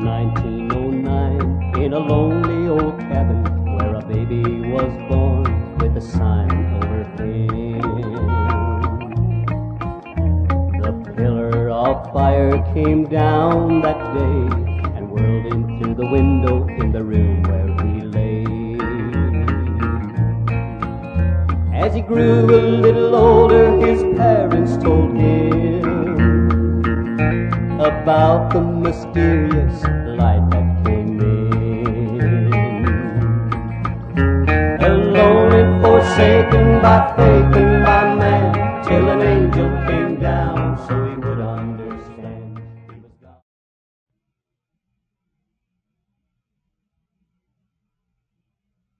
1909, in a lonely old cabin where a baby was born with a sign overhead. The pillar of fire came down that day and whirled into the window in the room where he lay. As he grew a little older, his parents told him about the mysterious light that came in. Alone and forsaken by faith and by man, till an angel came down so he would understand he was God.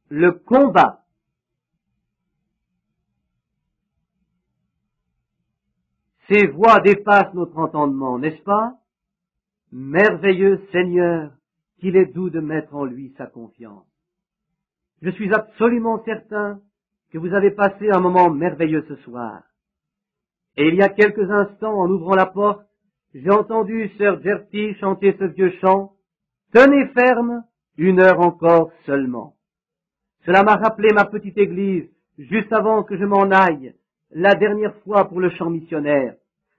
Le combat. Ces voix dépassent notre entendement, n'est-ce pas? Merveilleux Seigneur, qu'il est doux de mettre en lui sa confiance. Je suis absolument certain que vous avez passé un moment merveilleux ce soir. Et il y a quelques instants, en ouvrant la porte, j'ai entendu Sœur Gertie chanter ce vieux chant « Tenez ferme, 1 heure encore seulement ». Cela m'a rappelé ma petite église, juste avant que je m'en aille, la dernière fois pour le chant missionnaire.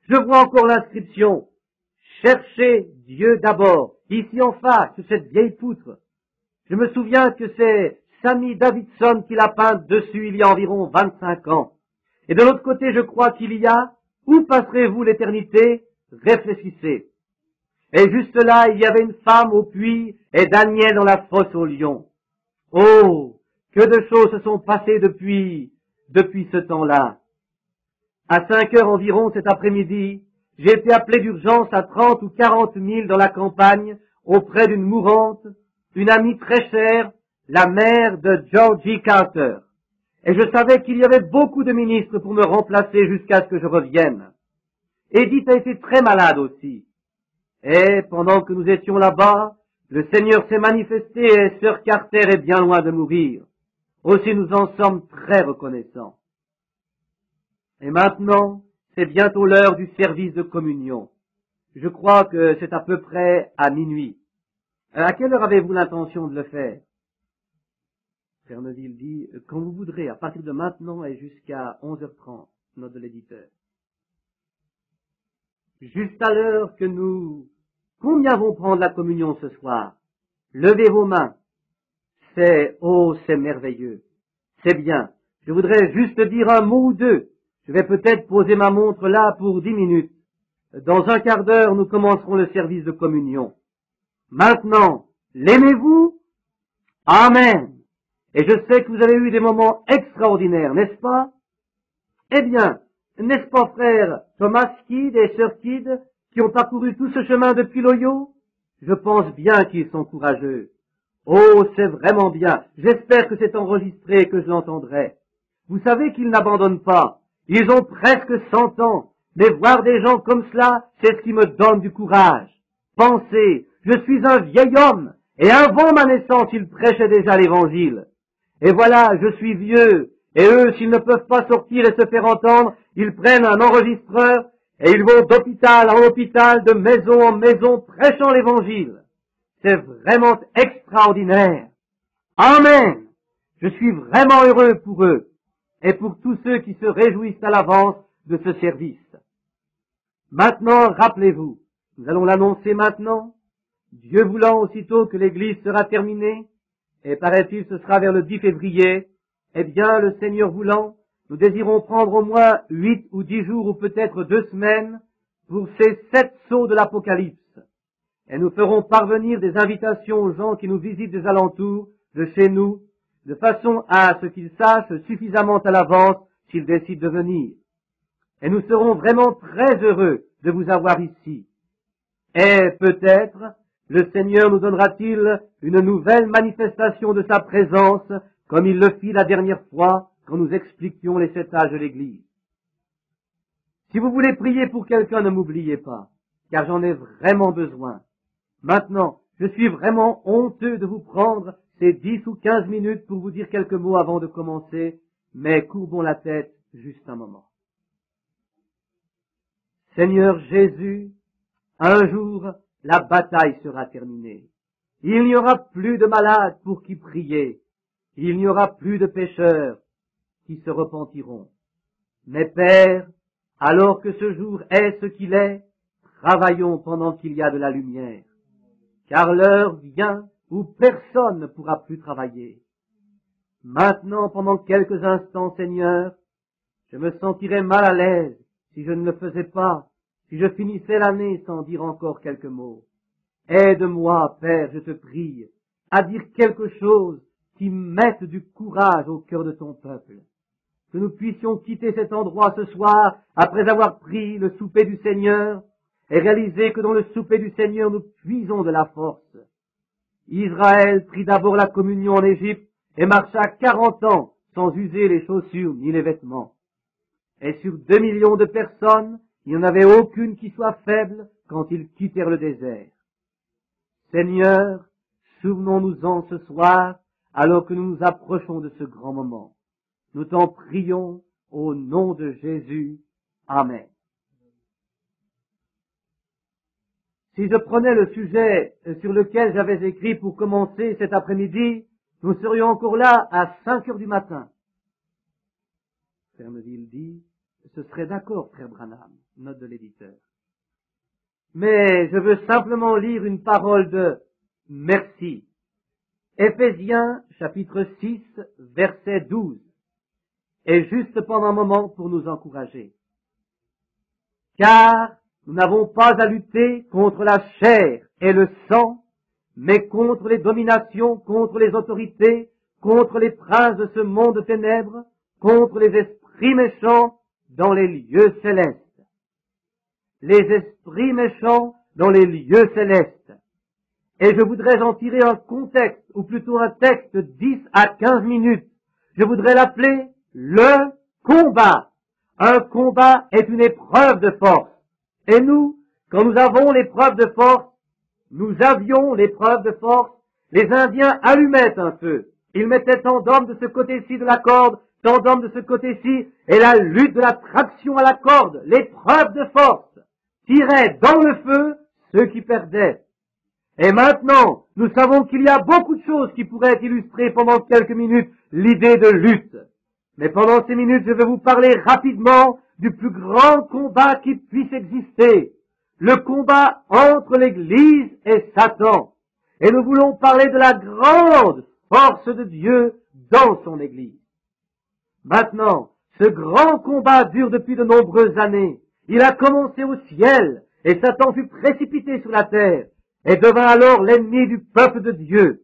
Je vois encore l'inscription « Cherchez Dieu d'abord », ici en face, sur cette vieille poutre. Je me souviens que c'est Sammy Davidson qui l'a peinte dessus il y a environ 25 ans. Et de l'autre côté, je crois qu'il y a « Où passerez-vous l'éternité? Réfléchissez ». Et juste là, il y avait une femme au puits et Daniel dans la fosse aux lions. Oh, que de choses se sont passées depuis ce temps-là. À 5 heures environ cet après-midi, j'ai été appelé d'urgence à 30 ou 40 milles dans la campagne, auprès d'une mourante, une amie très chère, la mère de Georgie Carter. Et je savais qu'il y avait beaucoup de ministres pour me remplacer jusqu'à ce que je revienne. Edith a été très malade aussi. Et pendant que nous étions là-bas, le Seigneur s'est manifesté et Sœur Carter est bien loin de mourir. Aussi nous en sommes très reconnaissants. Et maintenant, c'est bientôt l'heure du service de communion. Je crois que c'est à peu près à minuit. À quelle heure avez-vous l'intention de le faire? Frère Neuville dit, quand vous voudrez, à partir de maintenant et jusqu'à 11h30, note de l'éditeur. Juste à l'heure que nous... Combien vont prendre la communion ce soir? Levez vos mains. C'est merveilleux. C'est bien. Je voudrais juste dire un mot ou deux. Je vais peut-être poser ma montre là pour 10 minutes. Dans un quart d'heure, nous commencerons le service de communion. Maintenant, l'aimez-vous? Amen. Et je sais que vous avez eu des moments extraordinaires, n'est-ce pas? Eh bien, n'est-ce pas frère Thomas Kidd et Sœur Kidd qui ont parcouru tout ce chemin depuis l'Ohio? Je pense bien qu'ils sont courageux. Oh, c'est vraiment bien. J'espère que c'est enregistré et que je l'entendrai. Vous savez qu'ils n'abandonnent pas. Ils ont presque 100 ans. Mais voir des gens comme cela, c'est ce qui me donne du courage. Pensez, je suis un vieil homme, et avant ma naissance, ils prêchaient déjà l'Évangile. Et voilà, je suis vieux, et eux, s'ils ne peuvent pas sortir et se faire entendre, ils prennent un enregistreur, et ils vont d'hôpital en hôpital, de maison en maison, prêchant l'Évangile. C'est vraiment extraordinaire. Amen. Je suis vraiment heureux pour eux, et pour tous ceux qui se réjouissent à l'avance de ce service. Maintenant, rappelez-vous, nous allons l'annoncer maintenant, Dieu voulant aussitôt que l'église sera terminée, et paraît-il ce sera vers le 10 février, eh bien, le Seigneur voulant, nous désirons prendre au moins 8 ou 10 jours ou peut-être 2 semaines pour ces 7 sceaux de l'Apocalypse. Et nous ferons parvenir des invitations aux gens qui nous visitent des alentours, de chez nous, de façon à ce qu'ils sachent suffisamment à l'avance s'ils décident de venir. Et nous serons vraiment très heureux de vous avoir ici. Et peut-être, le Seigneur nous donnera-t-il une nouvelle manifestation de sa présence, comme il le fit la dernière fois quand nous expliquions les 7 âges de l'Église. Si vous voulez prier pour quelqu'un, ne m'oubliez pas, car j'en ai vraiment besoin. Maintenant, je suis vraiment honteux de vous prendre ces 10 ou 15 minutes pour vous dire quelques mots avant de commencer, mais courbons la tête juste un moment. Seigneur Jésus, un jour, la bataille sera terminée. Il n'y aura plus de malades pour qui prier. Il n'y aura plus de pécheurs qui se repentiront. Mais Père, alors que ce jour est ce qu'il est, travaillons pendant qu'il y a de la lumière. Car l'heure vient où personne ne pourra plus travailler. Maintenant, pendant quelques instants, Seigneur, je me sentirais mal à l'aise si je ne le faisais pas, si je finissais l'année sans dire encore quelques mots. Aide-moi, Père, je te prie, à dire quelque chose qui mette du courage au cœur de ton peuple. Que nous puissions quitter cet endroit ce soir après avoir pris le souper du Seigneur et réaliser que dans le souper du Seigneur nous puisons de la force. Israël prit d'abord la communion en Égypte et marcha 40 ans sans user les chaussures ni les vêtements. Et sur 2 millions de personnes, il n'y en avait aucune qui soit faible quand ils quittèrent le désert. Seigneur, souvenons-nous-en ce soir alors que nous nous approchons de ce grand moment. Nous t'en prions au nom de Jésus. Amen. Si je prenais le sujet sur lequel j'avais écrit pour commencer cet après-midi, nous serions encore là à 5 heures du matin. Frère Neville dit, ce serait d'accord, frère Branham, note de l'éditeur. Mais je veux simplement lire une parole de merci. Éphésiens, chapitre 6, verset 12. Et juste pendant un moment pour nous encourager. Car nous n'avons pas à lutter contre la chair et le sang, mais contre les dominations, contre les autorités, contre les princes de ce monde de ténèbres, contre les esprits méchants dans les lieux célestes. Les esprits méchants dans les lieux célestes. Et je voudrais en tirer un contexte, ou plutôt un texte de 10 à 15 minutes. Je voudrais l'appeler le combat. Un combat est une épreuve de force. Et nous, quand nous avons l'épreuve de force, nous avions l'épreuve de force, les Indiens allumaient un feu. Ils mettaient tant d'hommes de ce côté-ci de la corde, tant d'hommes de ce côté-ci, et la lutte de la traction à la corde, l'épreuve de force, tirait dans le feu ceux qui perdaient. Et maintenant, nous savons qu'il y a beaucoup de choses qui pourraient illustrer pendant quelques minutes l'idée de lutte. Mais pendant ces minutes, je vais vous parler rapidement du plus grand combat qui puisse exister. Le combat entre l'Église et Satan. Et nous voulons parler de la grande force de Dieu dans son Église. Maintenant, ce grand combat dure depuis de nombreuses années. Il a commencé au ciel, et Satan fut précipité sur la terre, et devint alors l'ennemi du peuple de Dieu.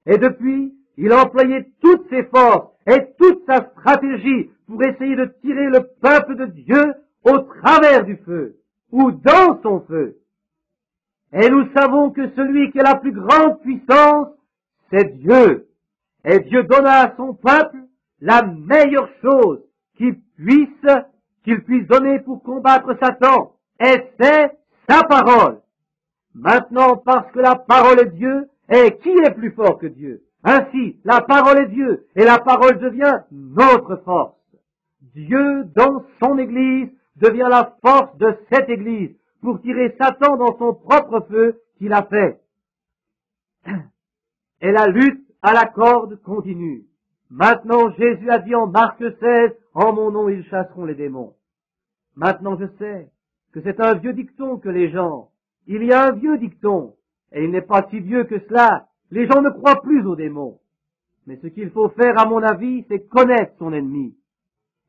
Et depuis, il a employé toutes ses forces et toute sa stratégie pour essayer de tirer le peuple de Dieu au travers du feu, ou dans son feu. Et nous savons que celui qui a la plus grande puissance, c'est Dieu. Et Dieu donna à son peuple la meilleure chose qu'il puisse donner pour combattre Satan. Et c'est sa parole. Maintenant, parce que la parole est Dieu, et qui est plus fort que Dieu? Ainsi, la parole est Dieu, et la parole devient notre force. Dieu, dans son Église, devient la force de cette Église, pour tirer Satan dans son propre feu qu'il a fait. Et la lutte à la corde continue. Maintenant, Jésus a dit en Marc 16, en mon nom ils chasseront les démons. Maintenant, je sais que c'est un vieux dicton que les gens, il y a un vieux dicton, et il n'est pas si vieux que cela. Les gens ne croient plus aux démons. Mais ce qu'il faut faire, à mon avis, c'est connaître son ennemi.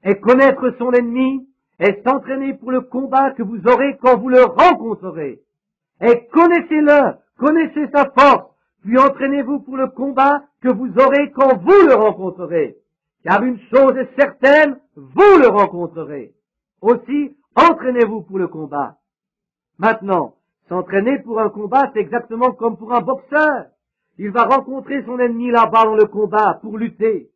Et connaître son ennemi est s'entraîner pour le combat que vous aurez quand vous le rencontrerez. Et connaissez-le, connaissez sa force, puis entraînez-vous pour le combat que vous aurez quand vous le rencontrerez. Car une chose est certaine, vous le rencontrerez. Aussi, entraînez-vous pour le combat. Maintenant, s'entraîner pour un combat, c'est exactement comme pour un boxeur. Il va rencontrer son ennemi là-bas dans le combat pour lutter.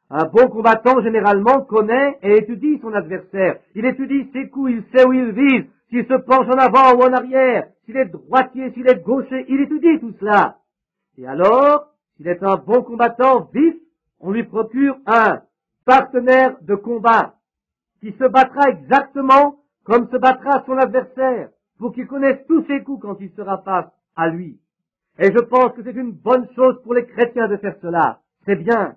Un bon combattant, généralement, connaît et étudie son adversaire. Il étudie ses coups, il sait où il vise, s'il se penche en avant ou en arrière, s'il est droitier, s'il est gaucher, il étudie tout cela. Et alors, s'il est un bon combattant vif, on lui procure un partenaire de combat qui se battra exactement comme se battra son adversaire, pour qu'il connaisse tous ses coups quand il sera face à lui. Et je pense que c'est une bonne chose pour les chrétiens de faire cela. C'est bien.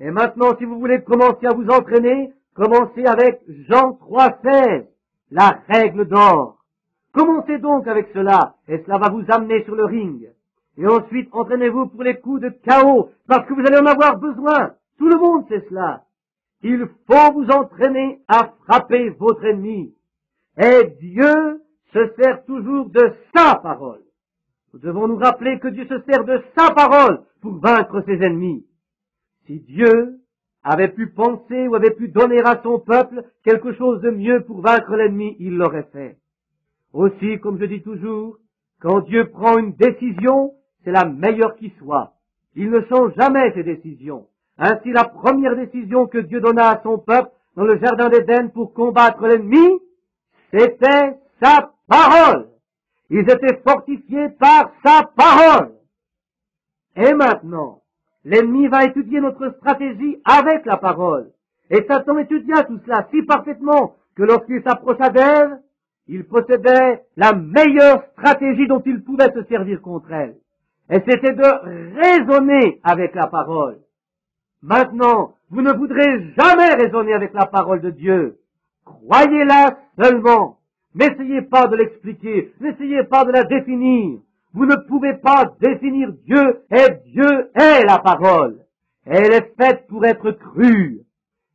Et maintenant, si vous voulez commencer à vous entraîner, commencez avec Jean 3,16, la règle d'or. Commencez donc avec cela, et cela va vous amener sur le ring. Et ensuite, entraînez-vous pour les coups de chaos, parce que vous allez en avoir besoin. Tout le monde sait cela. Il faut vous entraîner à frapper votre ennemi. Et Dieu se sert toujours de sa parole. Nous devons nous rappeler que Dieu se sert de sa parole pour vaincre ses ennemis. Si Dieu avait pu penser ou avait pu donner à son peuple quelque chose de mieux pour vaincre l'ennemi, il l'aurait fait. Aussi, comme je dis toujours, quand Dieu prend une décision, c'est la meilleure qui soit. Il ne change jamais ses décisions. Ainsi, la première décision que Dieu donna à son peuple dans le jardin d'Éden pour combattre l'ennemi, c'était sa parole. Ils étaient fortifiés par sa parole. Et maintenant, l'ennemi va étudier notre stratégie avec la parole. Et Satan étudia tout cela si parfaitement que lorsqu'il s'approcha d'Ève, il possédait la meilleure stratégie dont il pouvait se servir contre elle. Et c'était de raisonner avec la parole. Maintenant, vous ne voudrez jamais raisonner avec la parole de Dieu. Croyez-la seulement. N'essayez pas de l'expliquer, n'essayez pas de la définir. Vous ne pouvez pas définir Dieu, et Dieu est la parole. Elle est faite pour être crue.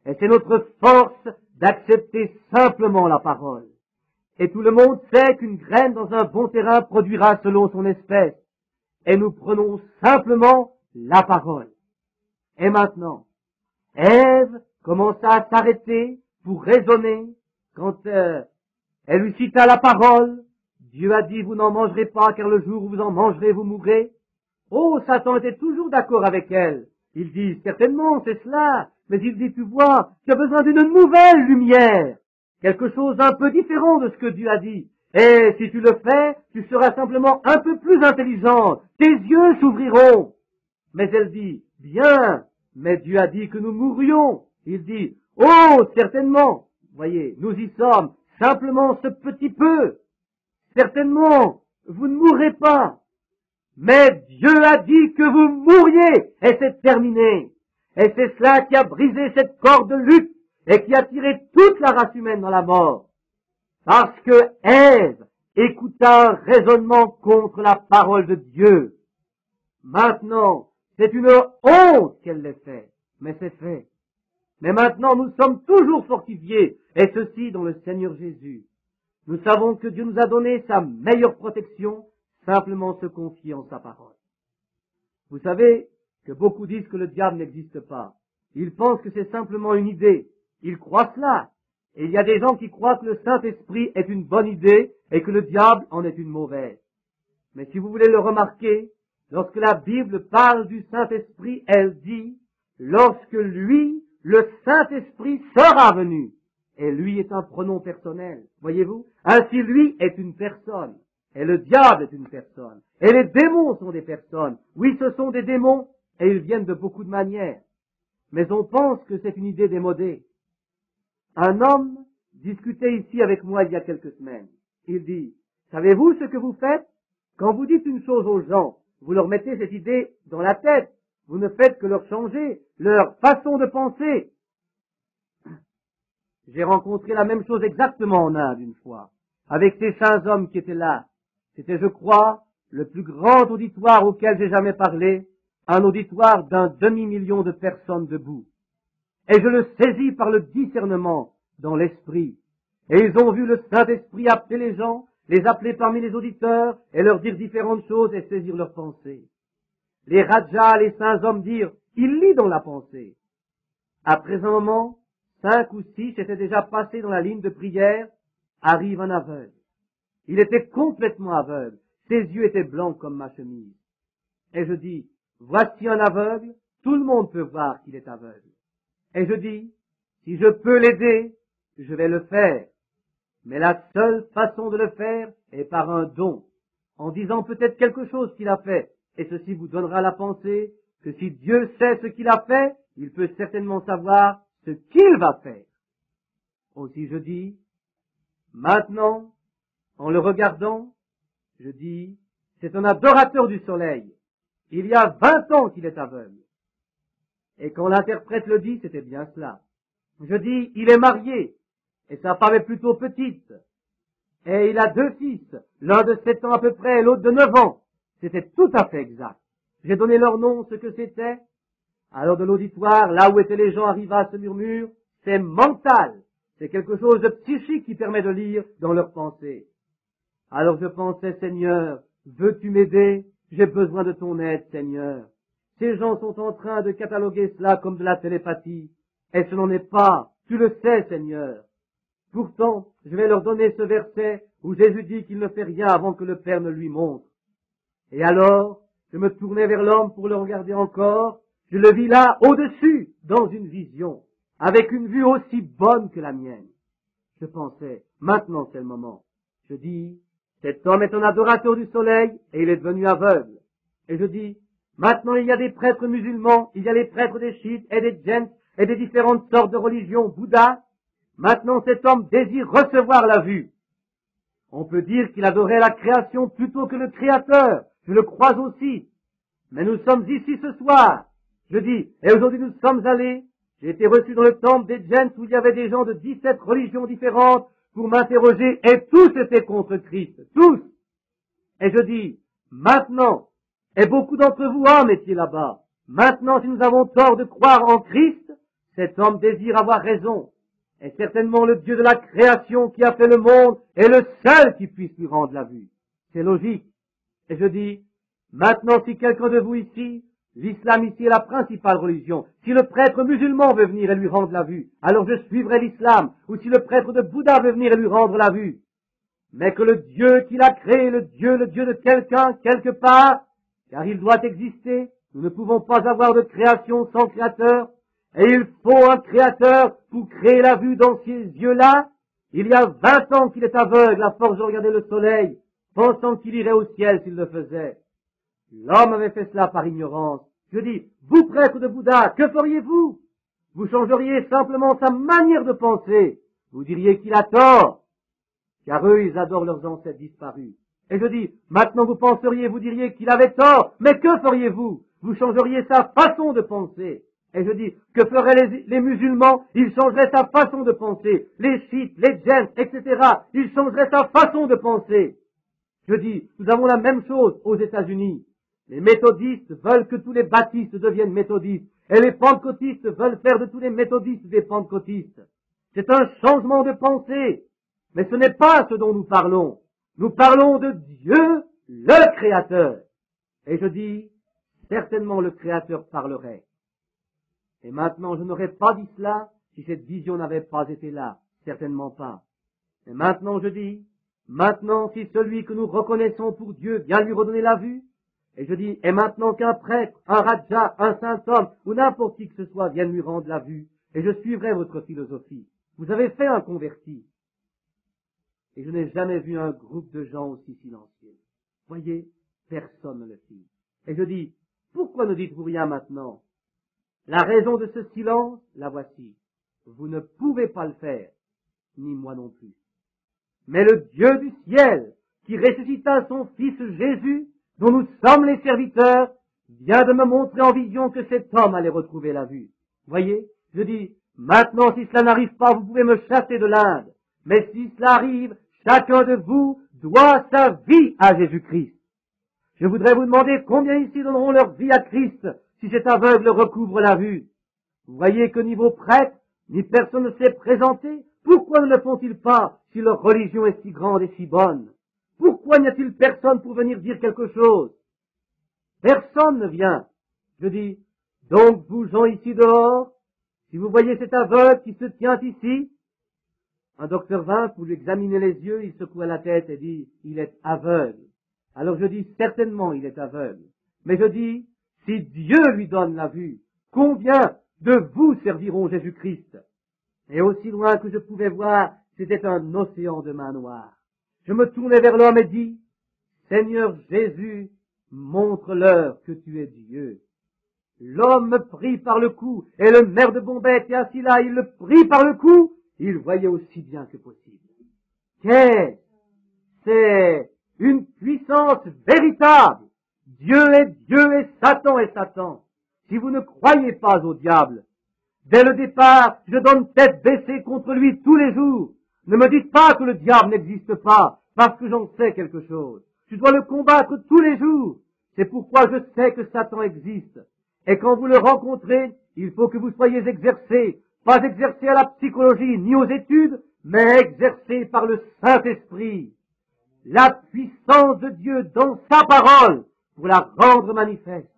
Et c'est notre force d'accepter simplement la parole. Et tout le monde sait qu'une graine dans un bon terrain produira selon son espèce. Et nous prenons simplement la parole. Et maintenant, Ève commença à s'arrêter pour raisonner quand elle lui cita la parole. Dieu a dit, vous n'en mangerez pas, car le jour où vous en mangerez, vous mourrez. Oh, Satan était toujours d'accord avec elle. Il dit, certainement, c'est cela. Mais il dit, tu vois, tu as besoin d'une nouvelle lumière. Quelque chose d'un peu différent de ce que Dieu a dit. Et si tu le fais, tu seras simplement un peu plus intelligent. Tes yeux s'ouvriront. Mais elle dit, bien, mais Dieu a dit que nous mourrions. Il dit, oh, certainement. Voyez, nous y sommes. Simplement ce petit peu. Certainement, vous ne mourrez pas. Mais Dieu a dit que vous mourriez, et c'est terminé. Et c'est cela qui a brisé cette corde de lutte, et qui a tiré toute la race humaine dans la mort. Parce que Ève écouta un raisonnement contre la parole de Dieu. Maintenant, c'est une honte qu'elle l'ait fait, mais c'est fait. Mais maintenant, nous sommes toujours fortifiés, et ceci dans le Seigneur Jésus. Nous savons que Dieu nous a donné sa meilleure protection, simplement se confier en sa parole. Vous savez que beaucoup disent que le diable n'existe pas. Ils pensent que c'est simplement une idée. Ils croient cela. Et il y a des gens qui croient que le Saint-Esprit est une bonne idée et que le diable en est une mauvaise. Mais si vous voulez le remarquer, lorsque la Bible parle du Saint-Esprit, elle dit, lorsque lui, le Saint-Esprit, sera venu. Et lui est un pronom personnel, voyez-vous? Ainsi lui est une personne. Et le diable est une personne. Et les démons sont des personnes. Oui, ce sont des démons, et ils viennent de beaucoup de manières. Mais on pense que c'est une idée démodée. Un homme discutait ici avec moi il y a quelques semaines. Il dit, savez-vous ce que vous faites? Quand vous dites une chose aux gens, vous leur mettez cette idée dans la tête. Vous ne faites que leur changer leur façon de penser. J'ai rencontré la même chose exactement en Inde une fois, avec ces saints hommes qui étaient là. C'était, je crois, le plus grand auditoire auquel j'ai jamais parlé, un auditoire d'un demi-million de personnes debout. Et je le saisis par le discernement dans l'esprit. Et ils ont vu le Saint-Esprit appeler les gens, les appeler parmi les auditeurs, et leur dire différentes choses et saisir leurs pensées. Les rajas, les saints hommes dirent, il lit dans la pensée. Après un moment, 5 ou 6 étaient déjà passés dans la ligne de prière, arrive un aveugle. Il était complètement aveugle. Ses yeux étaient blancs comme ma chemise. Et je dis, voici un aveugle, tout le monde peut voir qu'il est aveugle. Et je dis, si je peux l'aider, je vais le faire. Mais la seule façon de le faire est par un don, en disant peut-être quelque chose qu'il a fait. Et ceci vous donnera la pensée que si Dieu sait ce qu'il a fait, il peut certainement savoir ce qu'il va faire. Aussi je dis, maintenant, en le regardant, je dis, c'est un adorateur du soleil. Il y a 20 ans qu'il est aveugle. Et quand l'interprète le dit, c'était bien cela. Je dis, il est marié, et sa femme est plutôt petite. Et il a 2 fils, l'un de 7 ans à peu près et l'autre de 9 ans. C'était tout à fait exact. J'ai donné leur nom, ce que c'était. Alors de l'auditoire, là où étaient les gens, arriva ce murmure, c'est mental. C'est quelque chose de psychique qui permet de lire dans leurs pensées. Alors je pensais, Seigneur, veux-tu m'aider? J'ai besoin de ton aide, Seigneur. Ces gens sont en train de cataloguer cela comme de la télépathie. Et ce n'en est pas. Tu le sais, Seigneur. Pourtant, je vais leur donner ce verset où Jésus dit qu'il ne fait rien avant que le Père ne lui montre. Et alors, je me tournai vers l'homme pour le regarder encore. Je le vis là, au-dessus, dans une vision, avec une vue aussi bonne que la mienne. Je pensais, maintenant c'est le moment. Je dis, cet homme est un adorateur du soleil et il est devenu aveugle. Et je dis, maintenant il y a des prêtres musulmans, il y a les prêtres des chiites et des djinns et des différentes sortes de religions, Bouddha. Maintenant cet homme désire recevoir la vue. On peut dire qu'il adorait la création plutôt que le Créateur. Je le crois aussi. Mais nous sommes ici ce soir. Je dis, et aujourd'hui nous sommes allés. J'ai été reçu dans le temple des djinns où il y avait des gens de 17 religions différentes pour m'interroger et tous étaient contre Christ. Tous. Et je dis, maintenant, et beaucoup d'entre vous, hommes, étiez là-bas. Maintenant, si nous avons tort de croire en Christ, cet homme désire avoir raison. Et certainement le Dieu de la création qui a fait le monde est le seul qui puisse lui rendre la vue. C'est logique. Et je dis, maintenant si quelqu'un de vous ici, l'islam ici est la principale religion, si le prêtre musulman veut venir et lui rendre la vue, alors je suivrai l'islam, ou si le prêtre de Bouddha veut venir et lui rendre la vue. Mais que le Dieu qui l'a créé, le Dieu de quelqu'un, quelque part, car il doit exister, nous ne pouvons pas avoir de création sans créateur, et il faut un créateur pour créer la vue dans ces yeux-là. Il y a 20 ans qu'il est aveugle à force de regarder le soleil, pensant qu'il irait au ciel s'il le faisait. L'homme avait fait cela par ignorance. Je dis, vous prêtre de Bouddha, que feriez-vous? Vous changeriez simplement sa manière de penser. Vous diriez qu'il a tort, car eux, ils adorent leurs ancêtres disparus. Et je dis, maintenant vous penseriez, vous diriez qu'il avait tort, mais que feriez-vous? Vous changeriez sa façon de penser. Et je dis, que feraient les musulmans? Ils changeraient sa façon de penser. Les chiites, les djinns, etc. Ils changeraient sa façon de penser. Je dis, nous avons la même chose aux États-Unis. Les méthodistes veulent que tous les baptistes deviennent méthodistes. Et les pentecôtistes veulent faire de tous les méthodistes des pentecôtistes. C'est un changement de pensée. Mais ce n'est pas ce dont nous parlons. Nous parlons de Dieu, le Créateur. Et je dis, certainement le Créateur parlerait. Et maintenant, je n'aurais pas dit cela si cette vision n'avait pas été là. Certainement pas. Et maintenant, je dis, maintenant, si celui que nous reconnaissons pour Dieu vient lui redonner la vue, et je dis, et maintenant qu'un prêtre, un raja, un saint homme, ou n'importe qui que ce soit vienne lui rendre la vue, et je suivrai votre philosophie. Vous avez fait un converti. Et je n'ai jamais vu un groupe de gens aussi silencieux. Voyez, personne ne le fit. Et je dis, pourquoi ne dites-vous rien maintenant? La raison de ce silence, la voici. Vous ne pouvez pas le faire, ni moi non plus. Mais le Dieu du ciel, qui ressuscita son Fils Jésus, dont nous sommes les serviteurs, vient de me montrer en vision que cet homme allait retrouver la vue. Voyez, je dis, maintenant si cela n'arrive pas, vous pouvez me chasser de l'Inde. Mais si cela arrive, chacun de vous doit sa vie à Jésus-Christ. Je voudrais vous demander combien ici donneront leur vie à Christ si cet aveugle recouvre la vue. Vous voyez que niveau prêtre, ni personne ne s'est présenté. Pourquoi ne le font-ils pas si leur religion est si grande et si bonne? Pourquoi n'y a-t-il personne pour venir dire quelque chose? Personne ne vient. Je dis, donc vous gens ici dehors, si vous voyez cet aveugle qui se tient ici, un docteur vint pour lui examiner les yeux, il secoua la tête et dit, il est aveugle. Alors je dis, certainement il est aveugle. Mais je dis, si Dieu lui donne la vue, combien de vous serviront Jésus-Christ? Et aussi loin que je pouvais voir, c'était un océan de main noire. Je me tournai vers l'homme et dis, Seigneur Jésus, montre-leur que tu es Dieu. L'homme me prit par le cou, et le maire de Bombay était assis là, il le prit par le cou, il voyait aussi bien que possible. Qu'est-ce? C'est une puissance véritable. Dieu est Dieu et Satan est Satan. Si vous ne croyez pas au diable, dès le départ, je donne tête baissée contre lui tous les jours. Ne me dites pas que le diable n'existe pas, parce que j'en sais quelque chose. Je dois le combattre tous les jours. C'est pourquoi je sais que Satan existe. Et quand vous le rencontrez, il faut que vous soyez exercés, pas exercés à la psychologie ni aux études, mais exercés par le Saint-Esprit. La puissance de Dieu dans sa parole pour la rendre manifeste.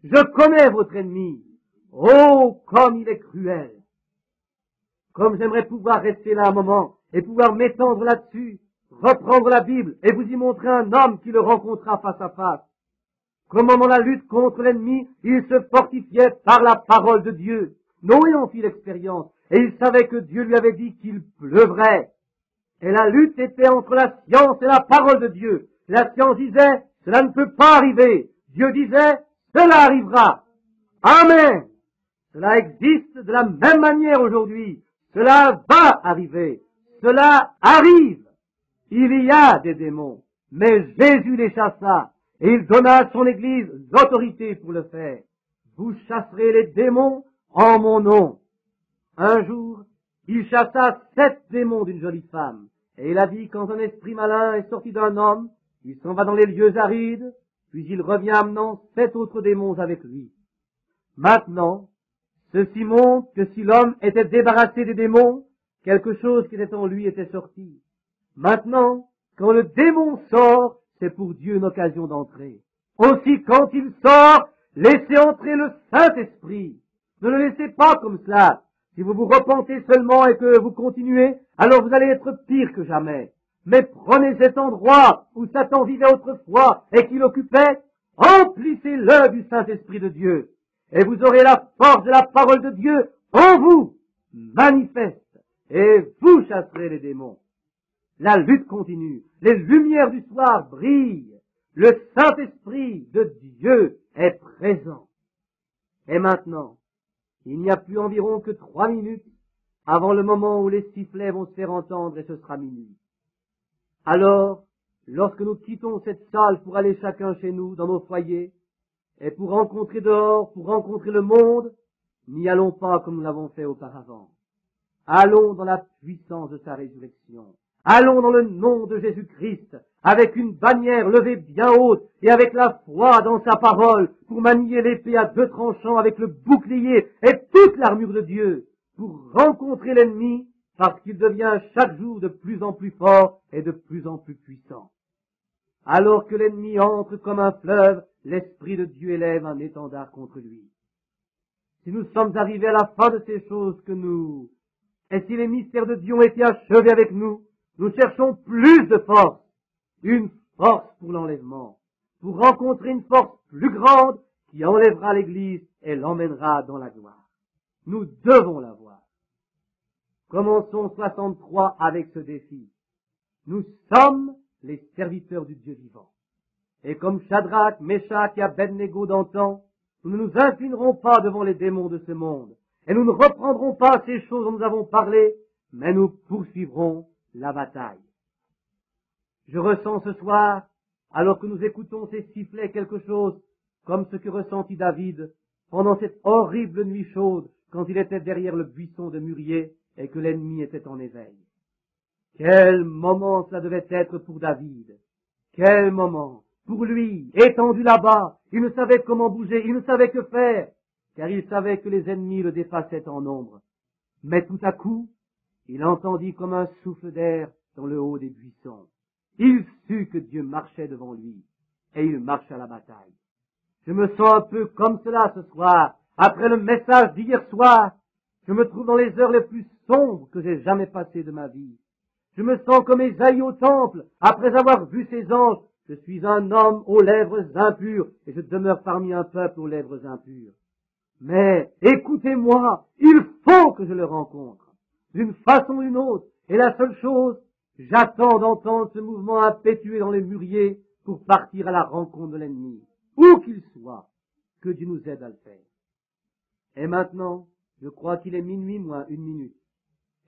Je connais votre ennemi. Oh, comme il est cruel. Comme j'aimerais pouvoir rester là un moment et pouvoir m'étendre là-dessus, reprendre la Bible et vous y montrer un homme qui le rencontra face à face. Comment dans la lutte contre l'ennemi, il se fortifiait par la parole de Dieu. Noé en fit l'expérience et il savait que Dieu lui avait dit qu'il pleuvrait. Et la lutte était entre la science et la parole de Dieu. La science disait, cela ne peut pas arriver. Dieu disait, cela arrivera. Amen. Cela existe de la même manière aujourd'hui. Cela va arriver. Cela arrive. Il y a des démons. Mais Jésus les chassa. Et il donna à son Église l'autorité pour le faire. Vous chasserez les démons en mon nom. Un jour, il chassa 7 démons d'une jolie femme. Et il a dit, quand un esprit malin est sorti d'un homme, il s'en va dans les lieux arides, puis il revient amenant 7 autres démons avec lui. Maintenant, ceci montre que si l'homme était débarrassé des démons, quelque chose qui était en lui était sorti. Maintenant, quand le démon sort, c'est pour Dieu une occasion d'entrer. Aussi, quand il sort, laissez entrer le Saint-Esprit. Ne le laissez pas comme cela. Si vous vous repentez seulement et que vous continuez, alors vous allez être pire que jamais. Mais prenez cet endroit où Satan vivait autrefois et qu'il occupait, emplissez-le du Saint-Esprit de Dieu. Et vous aurez la force de la parole de Dieu en vous, manifeste, et vous chasserez les démons. La lutte continue, les lumières du soir brillent, le Saint-Esprit de Dieu est présent. Et maintenant, il n'y a plus environ que 3 minutes avant le moment où les sifflets vont se faire entendre et ce sera minuit. Alors, lorsque nous quittons cette salle pour aller chacun chez nous, dans nos foyers, et pour rencontrer dehors, pour rencontrer le monde, n'y allons pas comme nous l'avons fait auparavant. Allons dans la puissance de sa résurrection. Allons dans le nom de Jésus-Christ, avec une bannière levée bien haute et avec la foi dans sa parole, pour manier l'épée à 2 tranchants avec le bouclier et toute l'armure de Dieu, pour rencontrer l'ennemi, parce qu'il devient chaque jour de plus en plus fort et de plus en plus puissant. Alors que l'ennemi entre comme un fleuve, l'Esprit de Dieu élève un étendard contre lui. Si nous sommes arrivés à la fin de ces choses et si les mystères de Dieu ont été achevés avec nous, nous cherchons plus de force, une force pour l'enlèvement, pour rencontrer une force plus grande qui enlèvera l'Église et l'emmènera dans la gloire. Nous devons l'avoir. Commençons 63 avec ce défi. Nous sommes les serviteurs du Dieu vivant. Et comme Shadrach, Meshach et Abednego d'antan, nous ne nous inclinerons pas devant les démons de ce monde, et nous ne reprendrons pas ces choses dont nous avons parlé, mais nous poursuivrons la bataille. Je ressens ce soir, alors que nous écoutons ces sifflets, quelque chose comme ce que ressentit David pendant cette horrible nuit chaude quand il était derrière le buisson de mûrier et que l'ennemi était en éveil. Quel moment cela devait être pour David! Quel moment! Pour lui, étendu là-bas, il ne savait comment bouger, il ne savait que faire, car il savait que les ennemis le dépassaient en nombre. Mais tout à coup, il entendit comme un souffle d'air dans le haut des buissons. Il sut que Dieu marchait devant lui, et il marche à la bataille. Je me sens un peu comme cela ce soir. Après le message d'hier soir, je me trouve dans les heures les plus sombres que j'ai jamais passées de ma vie. Je me sens comme Ésaïe au temple, après avoir vu ses anges. Je suis un homme aux lèvres impures, et je demeure parmi un peuple aux lèvres impures. Mais, écoutez-moi, il faut que je le rencontre, d'une façon ou d'une autre, et la seule chose, j'attends d'entendre ce mouvement impétueux dans les mûriers pour partir à la rencontre de l'ennemi, où qu'il soit, que Dieu nous aide à le faire. Et maintenant, je crois qu'il est minuit moins 1 minute,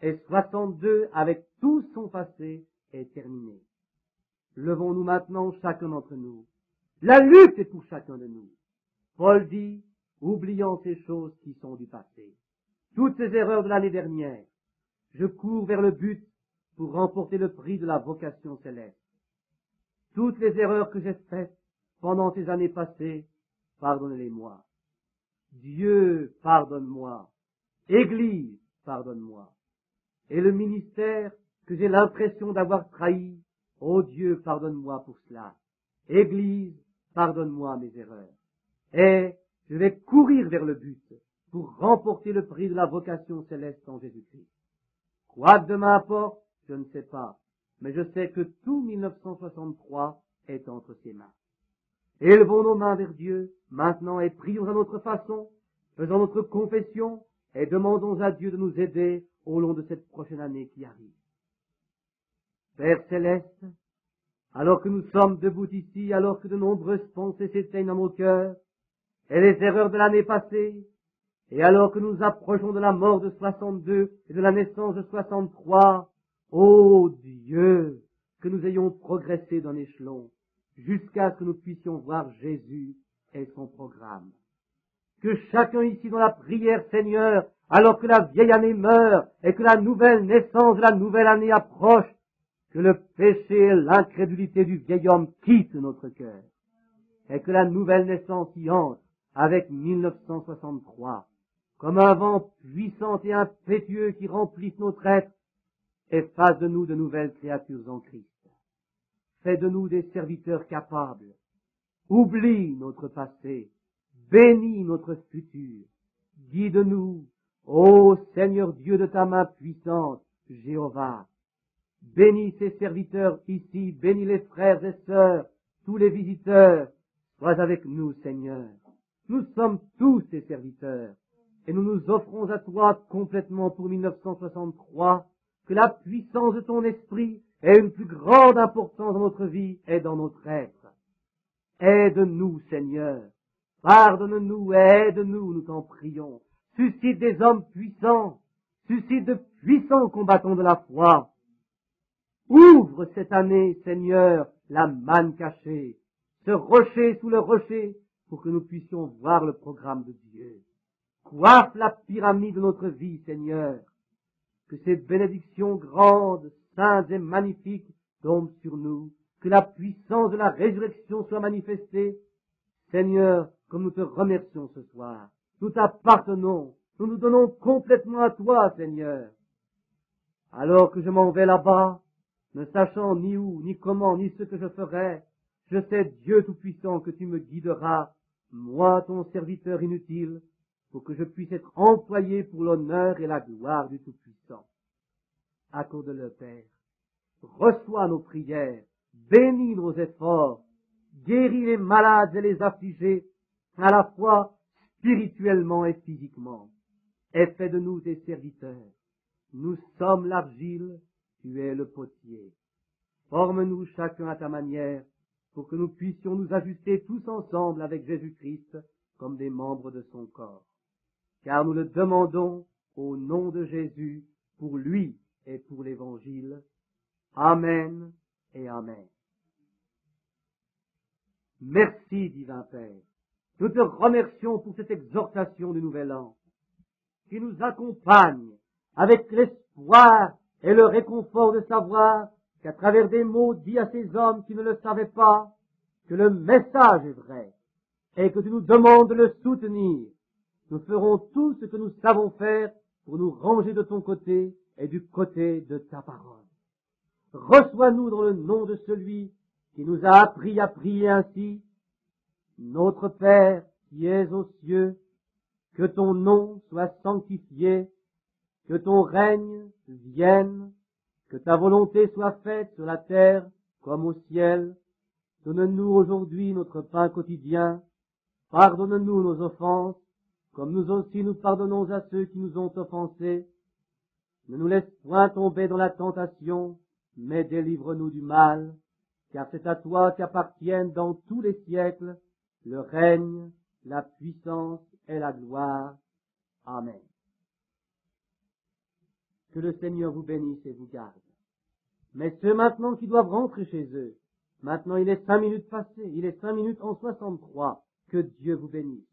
et 62 avec tout son passé est terminé. Levons-nous maintenant chacun d'entre nous. La lutte est pour chacun de nous. Paul dit, oubliant ces choses qui sont du passé, toutes ces erreurs de l'année dernière, je cours vers le but pour remporter le prix de la vocation céleste. Toutes les erreurs que j'ai faites pendant ces années passées, pardonnez-les-moi. Dieu, pardonne-moi. Église, pardonne-moi. Et le ministère que j'ai l'impression d'avoir trahi, ô Dieu, pardonne-moi pour cela. Église, pardonne-moi mes erreurs. Et je vais courir vers le but pour remporter le prix de la vocation céleste en Jésus-Christ. Quoi que demain apporte, je ne sais pas, mais je sais que tout 1963 est entre ses mains. Élevons nos mains vers Dieu maintenant et prions à notre façon, faisons notre confession et demandons à Dieu de nous aider au long de cette prochaine année qui arrive. Père céleste, alors que nous sommes debout ici, alors que de nombreuses pensées s'éteignent dans nos cœurs, et les erreurs de l'année passée, et alors que nous approchons de la mort de 62 et de la naissance de 63, ô Dieu, que nous ayons progressé d'un échelon, jusqu'à ce que nous puissions voir Jésus et son programme. Que chacun ici dans la prière, Seigneur, alors que la vieille année meurt et que la nouvelle naissance de la nouvelle année approche, que le péché et l'incrédulité du vieil homme quittent notre cœur et que la nouvelle naissance y entre avec 1963 comme un vent puissant et impétueux qui remplisse notre être et fasse de nous de nouvelles créatures en Christ. Fais de nous des serviteurs capables. Oublie notre passé. Bénis notre futur. Guide-nous, ô Seigneur Dieu de ta main puissante, Jéhovah. Bénis ces serviteurs ici, bénis les frères et sœurs, tous les visiteurs. Sois avec nous, Seigneur. Nous sommes tous tes serviteurs et nous nous offrons à toi complètement pour 1963, que la puissance de ton esprit ait une plus grande importance dans notre vie et dans notre être. Aide-nous, Seigneur. Pardonne-nous et aide-nous, nous t'en prions. Suscite des hommes puissants, suscite de puissants combattants de la foi. Ouvre cette année, Seigneur, la manne cachée, ce rocher sous le rocher, pour que nous puissions voir le programme de Dieu. Coiffe la pyramide de notre vie, Seigneur, que ces bénédictions grandes, saintes et magnifiques tombent sur nous, que la puissance de la résurrection soit manifestée. Seigneur, comme nous te remercions ce soir, nous t'appartenons, nous nous donnons complètement à toi, Seigneur. Alors que je m'en vais là-bas, ne sachant ni où, ni comment, ni ce que je ferai, je sais, Dieu Tout-Puissant, que tu me guideras, moi, ton serviteur inutile, pour que je puisse être employé pour l'honneur et la gloire du Tout-Puissant. Accorde-le, Père. Reçois nos prières, bénis nos efforts, guéris les malades et les affligés, à la fois spirituellement et physiquement, et fais de nous tes serviteurs. Nous sommes l'argile, tu es le potier. Forme-nous chacun à ta manière, pour que nous puissions nous ajuster tous ensemble avec Jésus-Christ comme des membres de son corps. Car nous le demandons au nom de Jésus, pour lui et pour l'Évangile. Amen et Amen. Merci, divin Père. Nous te remercions pour cette exhortation du Nouvel An, qui nous accompagne avec l'espoir et le réconfort de savoir qu'à travers des mots dits à ces hommes qui ne le savaient pas, que le message est vrai et que tu nous demandes de le soutenir. Nous ferons tout ce que nous savons faire pour nous ranger de ton côté et du côté de ta parole. Reçois-nous dans le nom de celui qui nous a appris à prier ainsi. Notre Père qui es aux cieux, que ton nom soit sanctifié, que ton règne vienne, que ta volonté soit faite sur la terre comme au ciel. Donne-nous aujourd'hui notre pain quotidien. Pardonne-nous nos offenses, comme nous aussi nous pardonnons à ceux qui nous ont offensés. Ne nous laisse point tomber dans la tentation, mais délivre-nous du mal, car c'est à toi qu'appartiennent dans tous les siècles le règne, la puissance et la gloire. Amen. Que le Seigneur vous bénisse et vous garde. Mais ceux maintenant qui doivent rentrer chez eux, Maintenant, il est 5 minutes passées, il est 5 minutes en 63. Que Dieu vous bénisse.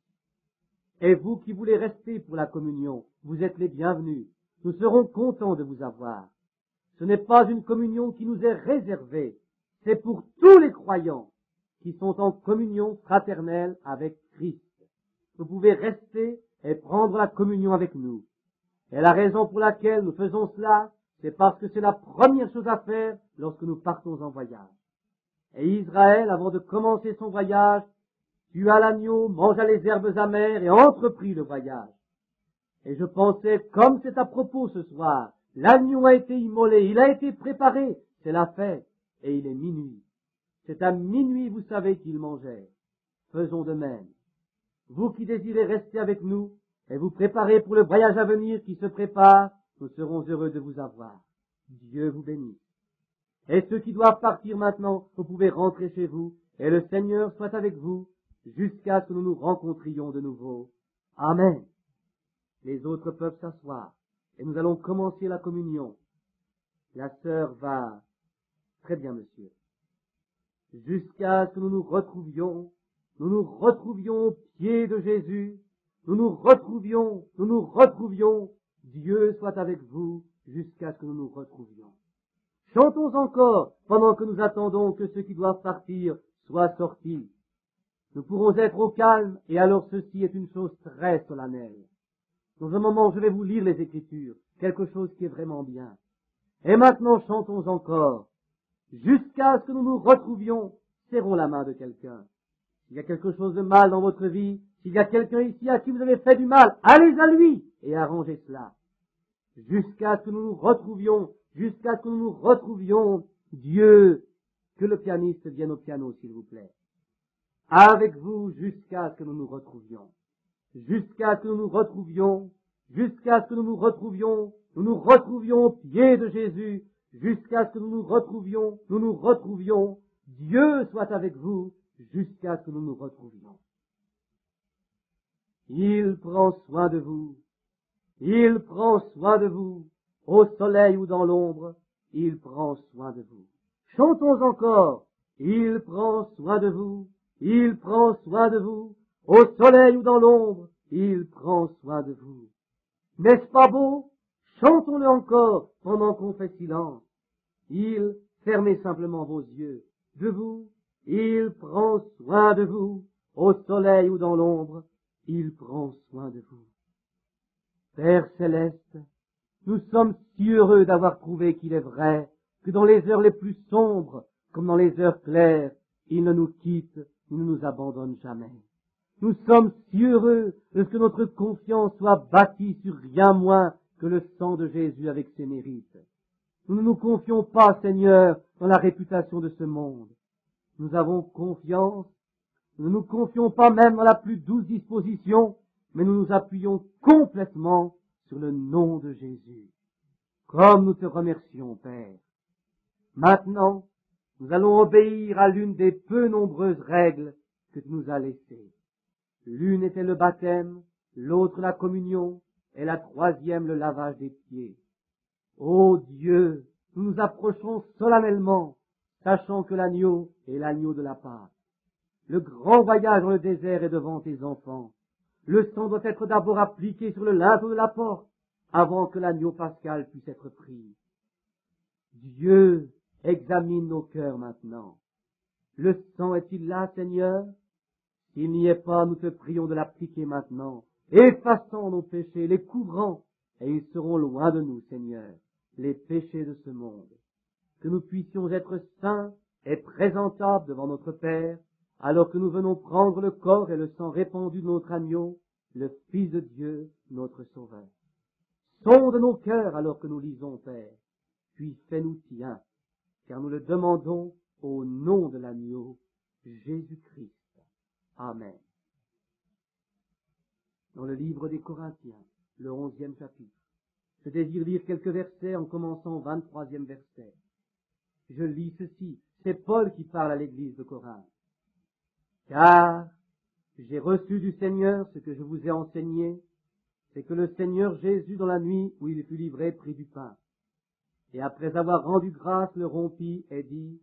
Et vous qui voulez rester pour la communion, vous êtes les bienvenus. Nous serons contents de vous avoir. Ce n'est pas une communion qui nous est réservée, c'est pour tous les croyants qui sont en communion fraternelle avec Christ. Vous pouvez rester et prendre la communion avec nous. Et la raison pour laquelle nous faisons cela, c'est parce que c'est la première chose à faire lorsque nous partons en voyage. Et Israël, avant de commencer son voyage, tua l'agneau, mangea les herbes amères et entreprit le voyage. Et je pensais, comme c'est à propos ce soir, l'agneau a été immolé, il a été préparé, c'est la fête, et il est minuit. C'est à minuit, vous savez, qu'il mangeait. Faisons de même. Vous qui désirez rester avec nous et vous préparer pour le voyage à venir qui se prépare, nous serons heureux de vous avoir. Dieu vous bénisse. Et ceux qui doivent partir maintenant, vous pouvez rentrer chez vous, et le Seigneur soit avec vous, jusqu'à ce que nous nous rencontrions de nouveau. Amen. Les autres peuvent s'asseoir, et nous allons commencer la communion. La sœur va... Très bien, monsieur. Jusqu'à ce que nous nous retrouvions au pied de Jésus, nous nous retrouvions, Dieu soit avec vous, jusqu'à ce que nous nous retrouvions. Chantons encore, pendant que nous attendons que ceux qui doivent partir soient sortis. Nous pourrons être au calme, et alors ceci est une chose très solennelle. Dans un moment, je vais vous lire les Écritures, quelque chose qui est vraiment bien. Et maintenant, chantons encore. Jusqu'à ce que nous nous retrouvions, serrons la main de quelqu'un. S'il y a quelque chose de mal dans votre vie, s'il y a quelqu'un ici à qui vous avez fait du mal, allez à lui et arrangez cela. Jusqu'à ce que nous nous retrouvions, Dieu, que le pianiste vienne au piano, s'il vous plaît. Avec vous jusqu'à ce que nous nous retrouvions. Jusqu'à ce que nous nous retrouvions au pied de Jésus, jusqu'à ce que nous nous retrouvions, Dieu soit avec vous, jusqu'à ce que nous nous retrouvions. Il prend soin de vous, au soleil ou dans l'ombre, il prend soin de vous. Chantons encore, il prend soin de vous, au soleil ou dans l'ombre, il prend soin de vous. N'est-ce pas beau? Chantons-le encore pendant qu'on fait silence. Fermez simplement vos yeux. De vous, il prend soin de vous, au soleil ou dans l'ombre, il prend soin de vous. Père céleste, nous sommes si heureux d'avoir trouvé qu'il est vrai que dans les heures les plus sombres, comme dans les heures claires, il ne nous quitte, il ne nous abandonne jamais. Nous sommes si heureux de ce que notre confiance soit bâtie sur rien moins que le sang de Jésus avec ses mérites. Nous ne nous confions pas, Seigneur, dans la réputation de ce monde. Nous avons confiance, nous ne nous confions pas même dans la plus douce disposition, mais nous nous appuyons complètement sur le nom de Jésus. Comme nous te remercions, Père. Maintenant, nous allons obéir à l'une des peu nombreuses règles que tu nous as laissées. L'une était le baptême, l'autre la communion, et la troisième le lavage des pieds. Ô Dieu, nous nous approchons solennellement, sachant que l'agneau est l'agneau de la Pâque. Le grand voyage dans le désert est devant tes enfants. Le sang doit être d'abord appliqué sur le linteau de la porte, avant que l'agneau pascal puisse être pris. Dieu, examine nos cœurs maintenant. Le sang est-il là, Seigneur? S'il n'y est pas, nous te prions de l'appliquer maintenant, effaçant nos péchés, les couvrant, et ils seront loin de nous, Seigneur, les péchés de ce monde. Que nous puissions être saints et présentables devant notre Père, alors que nous venons prendre le corps et le sang répandu de notre agneau, le Fils de Dieu, notre Sauveur. Sonde nos cœurs alors que nous lisons, Père, puis fais-nous tiens, car nous le demandons au nom de l'agneau, Jésus-Christ. Amen. Dans le livre des Corinthiens, le 11e chapitre, je désire lire quelques versets en commençant au 23e verset. Je lis ceci, c'est Paul qui parle à l'église de Corinthe. Car j'ai reçu du Seigneur ce que je vous ai enseigné, c'est que le Seigneur Jésus, dans la nuit où il fut livré, prit du pain. Et après avoir rendu grâce, le rompit et dit,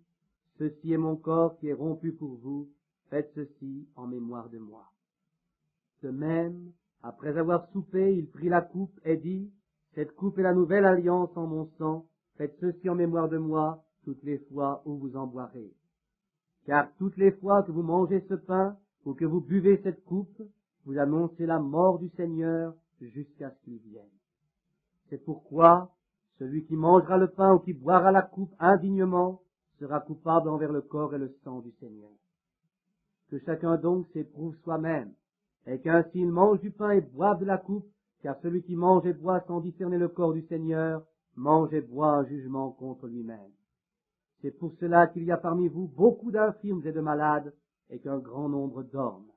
ceci est mon corps qui est rompu pour vous, faites ceci en mémoire de moi. De même, après avoir soupé, il prit la coupe et dit, cette coupe est la nouvelle alliance en mon sang, faites ceci en mémoire de moi, toutes les fois où vous en boirez. Car toutes les fois que vous mangez ce pain, ou que vous buvez cette coupe, vous annoncez la mort du Seigneur jusqu'à ce qu'il vienne. C'est pourquoi, celui qui mangera le pain ou qui boira la coupe indignement sera coupable envers le corps et le sang du Seigneur. Que chacun donc s'éprouve soi-même, et qu'ainsi il mange du pain et boive de la coupe, car celui qui mange et boit sans discerner le corps du Seigneur, mange et boit un jugement contre lui-même. C'est pour cela qu'il y a parmi vous beaucoup d'infirmes et de malades, et qu'un grand nombre dorment.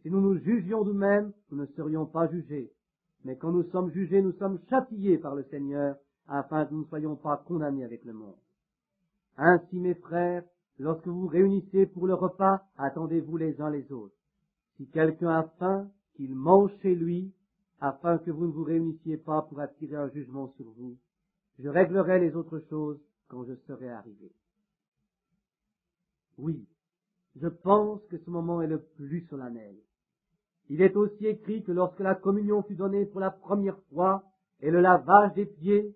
Si nous nous jugions nous-mêmes, nous ne serions pas jugés. Mais quand nous sommes jugés, nous sommes châtiés par le Seigneur, afin que nous ne soyons pas condamnés avec le monde. Ainsi, mes frères, lorsque vous vous réunissez pour le repas, attendez-vous les uns les autres. Si quelqu'un a faim, qu'il mange chez lui, afin que vous ne vous réunissiez pas pour attirer un jugement sur vous. Je réglerai les autres choses quand je serai arrivé. Oui, je pense que ce moment est le plus solennel. Il est aussi écrit que lorsque la communion fut donnée pour la première fois et le lavage des pieds,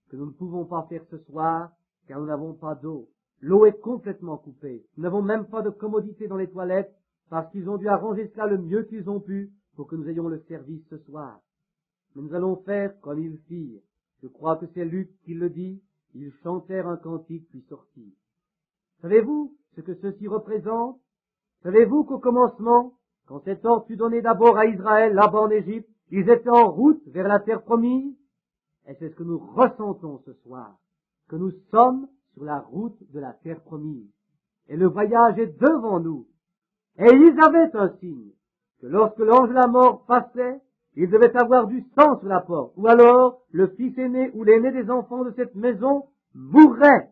que nous ne pouvons pas faire ce soir, car nous n'avons pas d'eau. L'eau est complètement coupée. Nous n'avons même pas de commodité dans les toilettes, parce qu'ils ont dû arranger cela le mieux qu'ils ont pu pour que nous ayons le service ce soir. Mais nous allons faire comme ils firent. Je crois que c'est Luc qui le dit. Ils chantèrent un cantique puis sortirent. Savez-vous ce que ceci représente? Savez-vous qu'au commencement, quand cet ordre fut donné d'abord à Israël, là-bas en Égypte, ils étaient en route vers la terre promise? Et c'est ce que nous ressentons ce soir, que nous sommes sur la route de la terre promise. Et le voyage est devant nous. Et ils avaient un signe, que lorsque l'ange de la mort passait, il devait avoir du sang sur la porte, ou alors le fils aîné ou l'aîné des enfants de cette maison mourrait.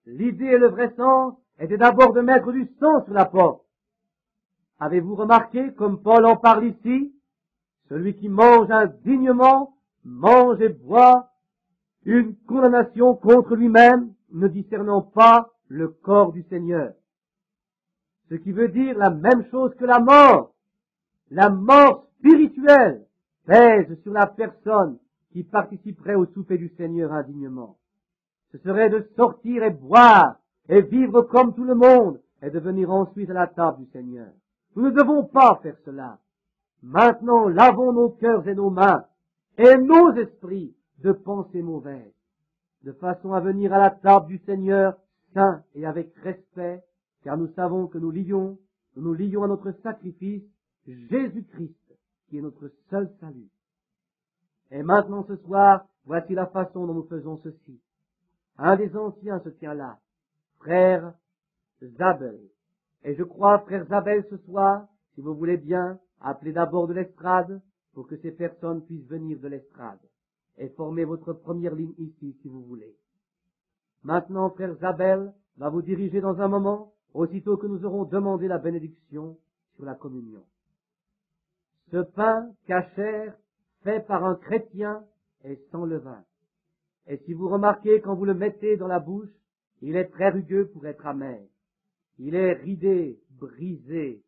L'idée et le vrai sens étaient d'abord de mettre du sang sur la porte. Avez-vous remarqué, comme Paul en parle ici, celui qui mange indignement, mange et boit une condamnation contre lui-même, ne discernant pas le corps du Seigneur. Ce qui veut dire la même chose que la mort. La mort spirituelle pèse sur la personne qui participerait au souper du Seigneur indignement. Ce serait de sortir et boire et vivre comme tout le monde et de venir ensuite à la table du Seigneur. Nous ne devons pas faire cela. Maintenant, lavons nos cœurs et nos mains et nos esprits de pensées mauvaises, de façon à venir à la table du Seigneur saint et avec respect, car nous savons que nous nous lions à notre sacrifice, Jésus-Christ, qui est notre seul salut. Et maintenant ce soir, voici la façon dont nous faisons ceci. Un des anciens se tient là, frère Zabel. Et je crois, frère Zabel, ce soir, si vous voulez bien, appelez d'abord de l'estrade, pour que ces personnes puissent venir de l'estrade, et former votre première ligne ici, si vous voulez. Maintenant, frère Zabel va vous diriger dans un moment, aussitôt que nous aurons demandé la bénédiction sur la communion. Ce pain cachère fait par un chrétien est sans levain. Et si vous remarquez, quand vous le mettez dans la bouche, il est très rugueux pour être amer. Il est ridé, brisé.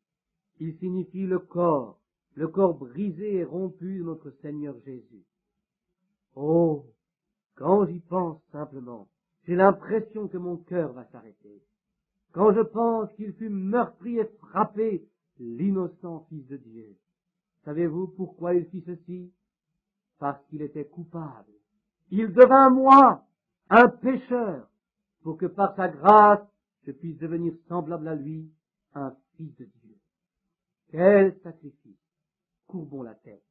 Il signifie le corps brisé et rompu de notre Seigneur Jésus. Oh, quand j'y pense simplement, j'ai l'impression que mon cœur va s'arrêter. Quand je pense qu'il fut meurtri et frappé, l'innocent Fils de Dieu. Savez-vous pourquoi il fit ceci? Parce qu'il était coupable. Il devint moi, un pécheur, pour que par sa grâce, je puisse devenir semblable à lui, un Fils de Dieu. Quel sacrifice! Courbons la tête.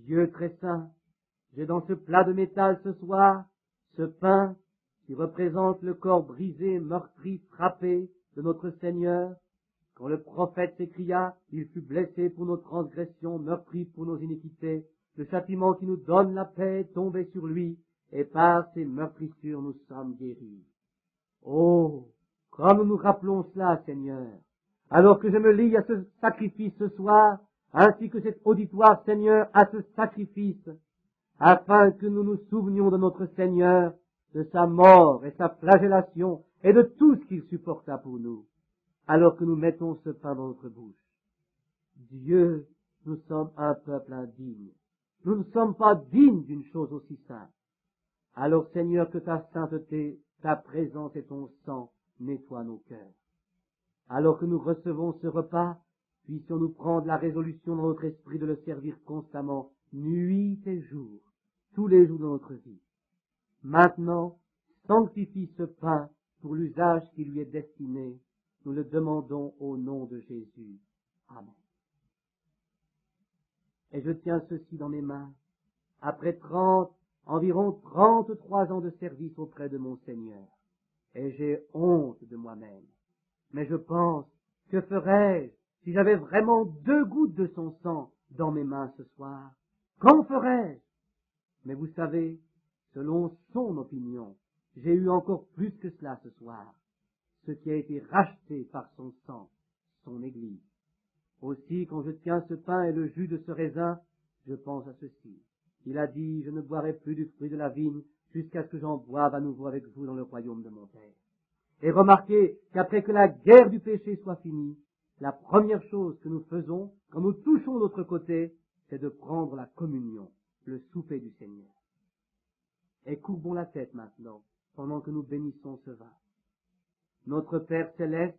Dieu très saint, j'ai dans ce plat de métal ce soir, ce pain qui représente le corps brisé, meurtri, frappé de notre Seigneur. Quand le prophète s'écria, il fut blessé pour nos transgressions, meurtri pour nos iniquités. Le châtiment qui nous donne la paix est tombé sur lui, et par ses meurtrissures nous sommes guéris. Oh, comme nous nous rappelons cela, Seigneur, alors que je me lie à ce sacrifice ce soir, ainsi que cet auditoire, Seigneur, à ce sacrifice, afin que nous nous souvenions de notre Seigneur de sa mort et sa flagellation et de tout ce qu'il supporta pour nous, alors que nous mettons ce pain dans notre bouche. Dieu, nous sommes un peuple indigne. Nous ne sommes pas dignes d'une chose aussi sainte. Alors, Seigneur, que ta sainteté, ta présence et ton sang nettoient nos cœurs. Alors que nous recevons ce repas, puissions-nous prendre la résolution dans notre esprit de le servir constamment, nuit et jour, tous les jours de notre vie. Maintenant, sanctifie ce pain pour l'usage qui lui est destiné. Nous le demandons au nom de Jésus. Amen. Et je tiens ceci dans mes mains, après environ 33 ans de service auprès de mon Seigneur. Et j'ai honte de moi-même. Mais je pense, que ferais-je si j'avais vraiment 2 gouttes de son sang dans mes mains ce soir? Qu'en ferais-je? Mais vous savez, selon son opinion, j'ai eu encore plus que cela ce soir, ce qui a été racheté par son sang, son Église. Aussi, quand je tiens ce pain et le jus de ce raisin, je pense à ceci. Il a dit, je ne boirai plus du fruit de la vigne jusqu'à ce que j'en boive à nouveau avec vous dans le royaume de mon Père. Et remarquez qu'après que la guerre du péché soit finie, la première chose que nous faisons quand nous touchons l'autre côté, c'est de prendre la communion, le souper du Seigneur. Et courbons la tête maintenant, pendant que nous bénissons ce vin. Notre Père céleste,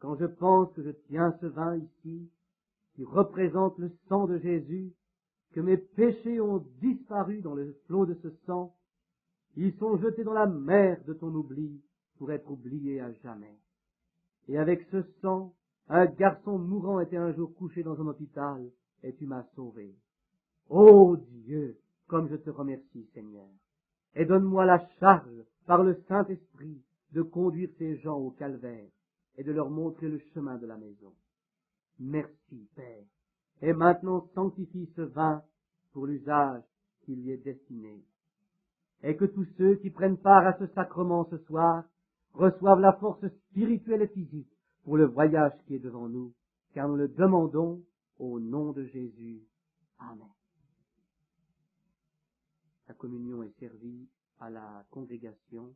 quand je pense que je tiens ce vin ici, qui représente le sang de Jésus, que mes péchés ont disparu dans le flot de ce sang, ils sont jetés dans la mer de ton oubli pour être oubliés à jamais. Et avec ce sang, un garçon mourant était un jour couché dans un hôpital, et tu m'as sauvé. Ô Dieu, comme je te remercie, Seigneur. Et donne-moi la charge, par le Saint-Esprit, de conduire ces gens au calvaire et de leur montrer le chemin de la maison. Merci, Père. Et maintenant sanctifie ce vin pour l'usage qui lui est destiné. Et que tous ceux qui prennent part à ce sacrement ce soir reçoivent la force spirituelle et physique pour le voyage qui est devant nous, car nous le demandons au nom de Jésus. Amen. La communion est servie à la congrégation.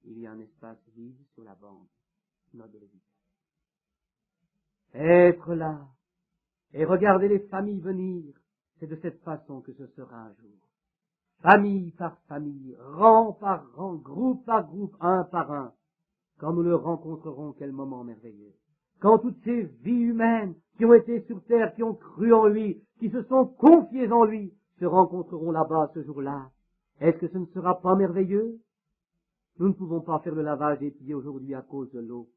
Il y a un espace vide sur la bande. Note de l'éviter. Être là et regarder les familles venir, c'est de cette façon que ce sera un jour. Famille par famille, rang par rang, groupe par groupe, un par un. Quand nous le rencontrerons, quel moment merveilleux. Quand toutes ces vies humaines qui ont été sur terre, qui ont cru en lui, qui se sont confiées en lui, se rencontreront là-bas ce jour-là. Est-ce que ce ne sera pas merveilleux? Nous ne pouvons pas faire le lavage des pieds aujourd'hui à cause de l'eau.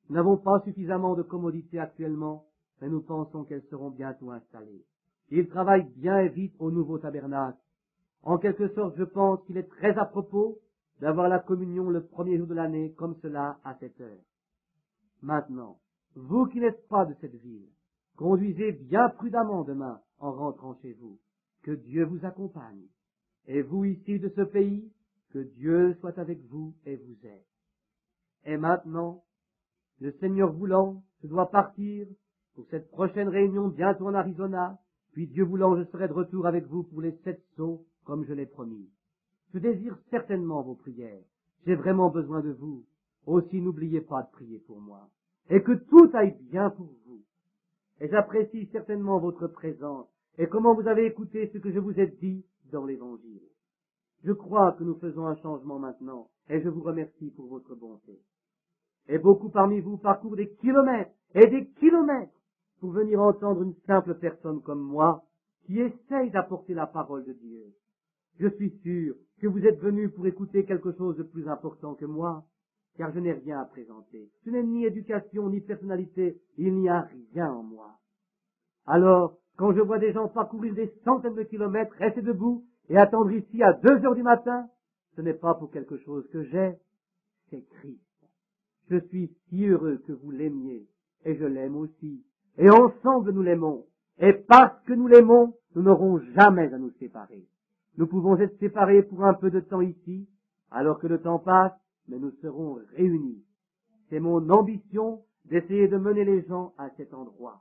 Nous n'avons pas suffisamment de commodités actuellement, mais nous pensons qu'elles seront bientôt installées. Ils travaillent bien et vite au nouveau tabernacle. En quelque sorte, je pense qu'il est très à propos d'avoir la communion le premier jour de l'année comme cela à cette heure. Maintenant, vous qui n'êtes pas de cette ville, conduisez bien prudemment demain en rentrant chez vous. Que Dieu vous accompagne. Et vous ici de ce pays, que Dieu soit avec vous et vous aide. Et maintenant, le Seigneur voulant, je dois partir pour cette prochaine réunion bientôt en Arizona, puis Dieu voulant, je serai de retour avec vous pour les 7 sauts, comme je l'ai promis. Je désire certainement vos prières. J'ai vraiment besoin de vous. Aussi, n'oubliez pas de prier pour moi. Et que tout aille bien pour vous. Et j'apprécie certainement votre présence et comment vous avez écouté ce que je vous ai dit dans l'Évangile. Je crois que nous faisons un changement maintenant, et je vous remercie pour votre bonté. Et beaucoup parmi vous parcourent des kilomètres et des kilomètres pour venir entendre une simple personne comme moi qui essaye d'apporter la parole de Dieu. Je suis sûr que vous êtes venus pour écouter quelque chose de plus important que moi, car je n'ai rien à présenter. Je n'ai ni éducation ni personnalité, il n'y a rien en moi. Alors, quand je vois des gens parcourir des centaines de kilomètres, rester debout et attendre ici à 2 heures du matin, ce n'est pas pour quelque chose que j'ai, c'est Christ. Je suis si heureux que vous l'aimiez, et je l'aime aussi. Et ensemble nous l'aimons. Et parce que nous l'aimons, nous n'aurons jamais à nous séparer. Nous pouvons être séparés pour un peu de temps ici, alors que le temps passe, mais nous serons réunis. C'est mon ambition d'essayer de mener les gens à cet endroit.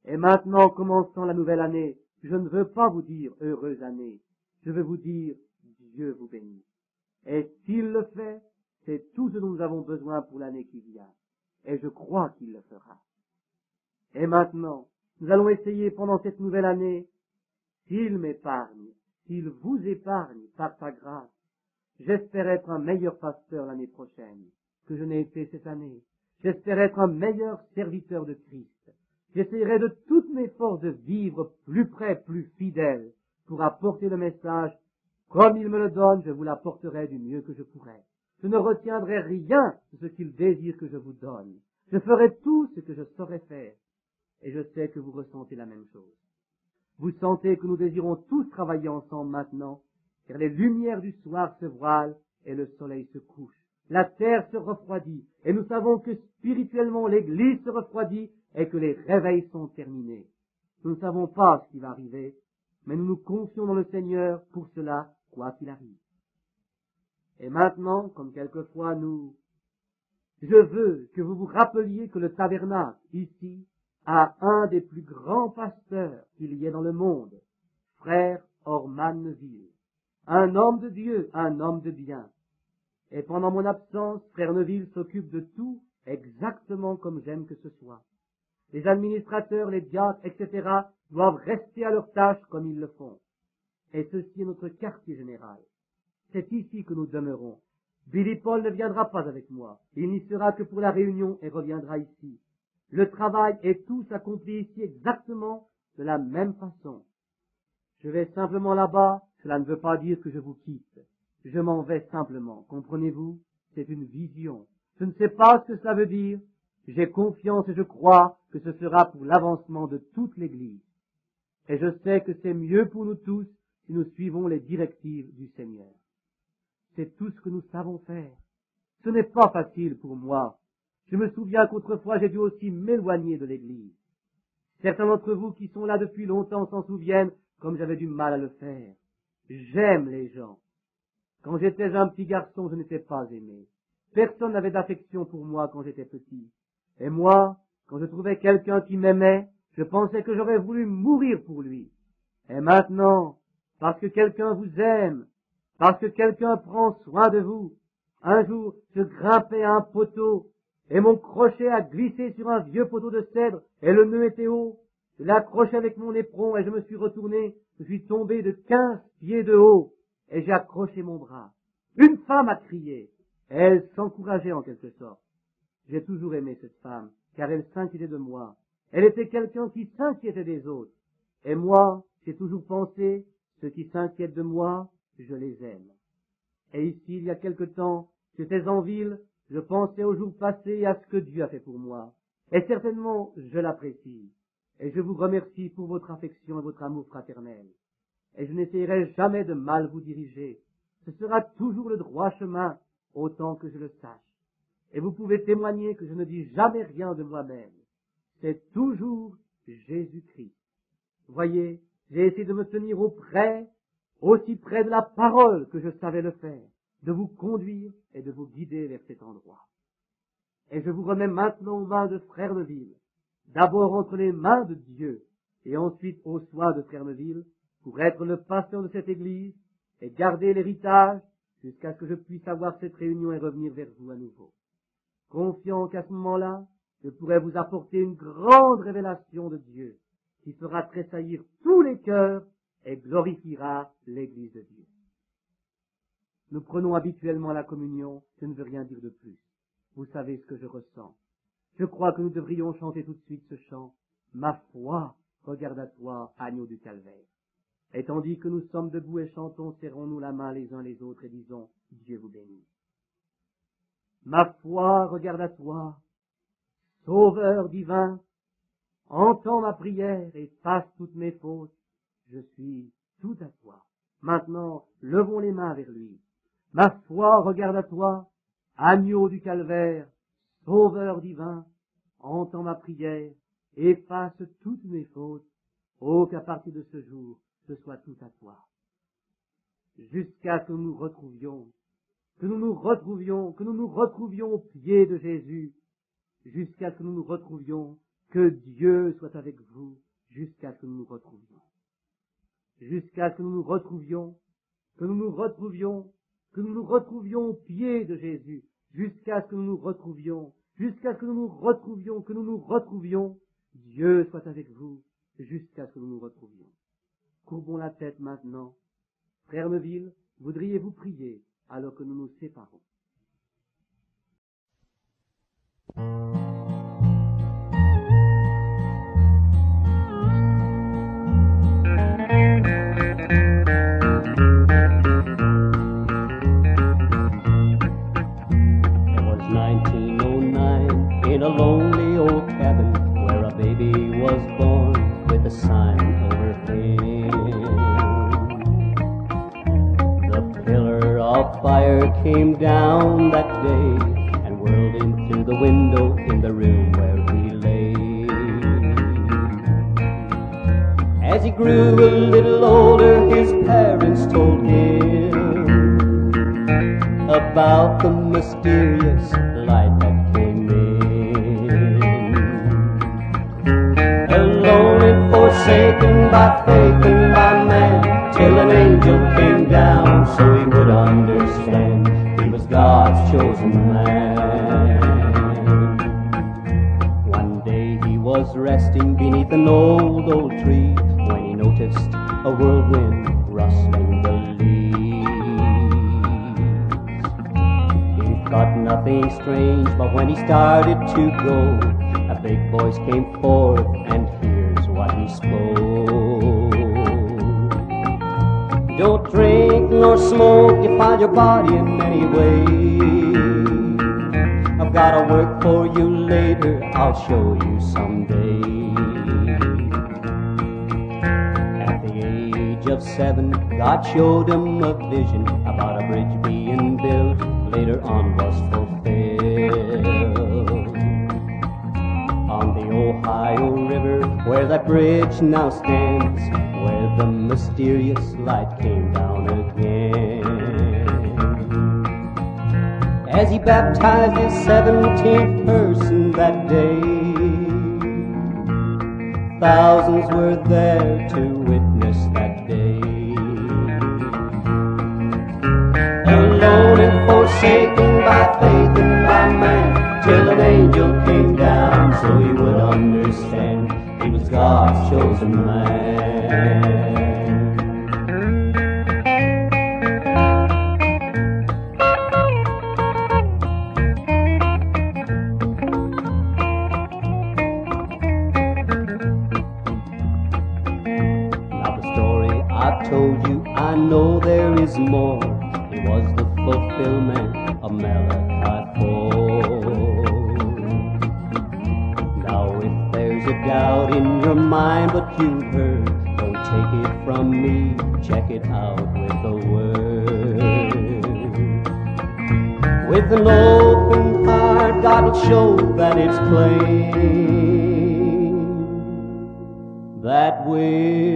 Et maintenant, commençant la nouvelle année, je ne veux pas vous dire heureuse année. Je veux vous dire Dieu vous bénisse. Et s'il le fait, c'est tout ce dont nous avons besoin pour l'année qui vient. Et je crois qu'il le fera. Et maintenant, nous allons essayer pendant cette nouvelle année, s'il m'épargne, s'il vous épargne par sa grâce, j'espère être un meilleur pasteur l'année prochaine que je n'ai été cette année. J'espère être un meilleur serviteur de Christ. J'essaierai de toutes mes forces de vivre plus près, plus fidèle, pour apporter le message. Comme il me le donne, je vous l'apporterai du mieux que je pourrai. Je ne retiendrai rien de ce qu'il désire que je vous donne. Je ferai tout ce que je saurai faire. Et je sais que vous ressentez la même chose. Vous sentez que nous désirons tous travailler ensemble maintenant, car les lumières du soir se voilent et le soleil se couche. La terre se refroidit, et nous savons que spirituellement l'Église se refroidit et que les réveils sont terminés. Nous ne savons pas ce qui va arriver, mais nous nous confions dans le Seigneur pour cela, quoi qu'il arrive. Et maintenant, comme quelquefois je veux que vous vous rappeliez que le tabernacle, ici, a un des plus grands pasteurs qu'il y ait dans le monde, frère Orman Neville, un homme de Dieu, un homme de bien. Et pendant mon absence, frère Neville s'occupe de tout exactement comme j'aime que ce soit. Les administrateurs, les diacres, etc. doivent rester à leur tâche comme ils le font. Et ceci est notre quartier général. C'est ici que nous demeurons. Billy Paul ne viendra pas avec moi. Il n'y sera que pour la réunion et reviendra ici. Le travail est tout accompli ici exactement de la même façon. Je vais simplement là-bas, cela ne veut pas dire que je vous quitte. Je m'en vais simplement, comprenez-vous? C'est une vision. Je ne sais pas ce que cela veut dire. J'ai confiance et je crois que ce sera pour l'avancement de toute l'Église. Et je sais que c'est mieux pour nous tous si nous suivons les directives du Seigneur. C'est tout ce que nous savons faire. Ce n'est pas facile pour moi. Je me souviens qu'autrefois j'ai dû aussi m'éloigner de l'Église. Certains d'entre vous qui sont là depuis longtemps s'en souviennent comme j'avais du mal à le faire. J'aime les gens. Quand j'étais un petit garçon, je n'étais pas aimé. Personne n'avait d'affection pour moi quand j'étais petit. Et moi, quand je trouvais quelqu'un qui m'aimait, je pensais que j'aurais voulu mourir pour lui. Et maintenant, parce que quelqu'un vous aime, parce que quelqu'un prend soin de vous, un jour, je grimpais à un poteau, et mon crochet a glissé sur un vieux poteau de cèdre, et le nœud était haut. Je l'ai accroché avec mon éperon, et je me suis retourné. Je suis tombé de 15 pieds de haut, et j'ai accroché mon bras. Une femme a crié, et elle s'encourageait en quelque sorte. J'ai toujours aimé cette femme, car elle s'inquiétait de moi. Elle était quelqu'un qui s'inquiétait des autres. Et moi, j'ai toujours pensé, ceux qui s'inquiètent de moi, je les aime. Et ici, il y a quelque temps, j'étais en ville, je pensais aux jours passés et à ce que Dieu a fait pour moi. Et certainement, je l'apprécie. Et je vous remercie pour votre affection et votre amour fraternel. Et je n'essayerai jamais de mal vous diriger. Ce sera toujours le droit chemin, autant que je le sache. Et vous pouvez témoigner que je ne dis jamais rien de moi-même. C'est toujours Jésus-Christ. Voyez, j'ai essayé de me tenir aussi près de la parole que je savais le faire, de vous conduire et de vous guider vers cet endroit. Et je vous remets maintenant aux mains de Frère Neville, d'abord entre les mains de Dieu, et ensuite aux soins de Frère Neville, pour être le pasteur de cette église et garder l'héritage jusqu'à ce que je puisse avoir cette réunion et revenir vers vous à nouveau. Confiant qu'à ce moment-là, je pourrai vous apporter une grande révélation de Dieu qui fera tressaillir tous les cœurs et glorifiera l'Église de Dieu. Nous prenons habituellement la communion, je ne veux rien dire de plus. Vous savez ce que je ressens. Je crois que nous devrions chanter tout de suite ce chant. Ma foi, regarde à toi, agneau du calvaire. Et tandis que nous sommes debout et chantons, serrons-nous la main les uns les autres et disons, Dieu vous bénisse. Ma foi, regarde à toi, Sauveur divin, entends ma prière et efface toutes mes fautes. Je suis tout à toi. Maintenant, levons les mains vers lui. Ma foi, regarde à toi, agneau du calvaire, Sauveur divin, entends ma prière et efface toutes mes fautes. Oh, qu'à partir de ce jour, ce soit tout à toi. Jusqu'à ce que nous nous retrouvions, que nous nous retrouvions au pied de Jésus, jusqu'à ce que nous nous retrouvions, que Dieu soit avec vous, jusqu'à ce que nous nous retrouvions. Jusqu'à ce que nous nous retrouvions, que nous nous retrouvions aux pieds de Jésus, jusqu'à ce que nous nous retrouvions, que nous nous retrouvions. Dieu soit avec vous, jusqu'à ce que nous nous retrouvions. Courbons la tête maintenant. Frère Neuville, voudriez-vous prier alors que nous nous séparons? It was 1909 in a lonely old cabin where a baby was born with a sign overhead. The pillar of fire came down that day and whirled in through the window in the room where he lay. As he grew a little older, his parents told him about the mysterious light that came in. Alone and forsaken by faith and by man, till an angel came down so he would understand he was God's chosen man. One day he was resting beneath an old tree when he noticed a whirlwind rustling the leaves. He thought nothing strange, but when he started to go, a big voice came forth, and here's what he spoke. Don't drink nor smoke, defile your body in many ways. I've gotta work for you later, I'll show you someday. At the age of 7, God showed him a vision about a bridge being built, later on was fulfilled. On the Ohio River, where that bridge now stands, where the mysterious light came down again. As he baptized his 17th person that day, thousands were there to witness that day. Alone and forsaken by faith and by man, till an angel came down so he would understand he was God's chosen man. Now the story I told you, I know there is more. It was the fulfillment of Malachi 4. Now if there's a doubt in your mind what you've heard, don't take it from me, check it out with the Word. With an open heart, God will show that it's plain that we're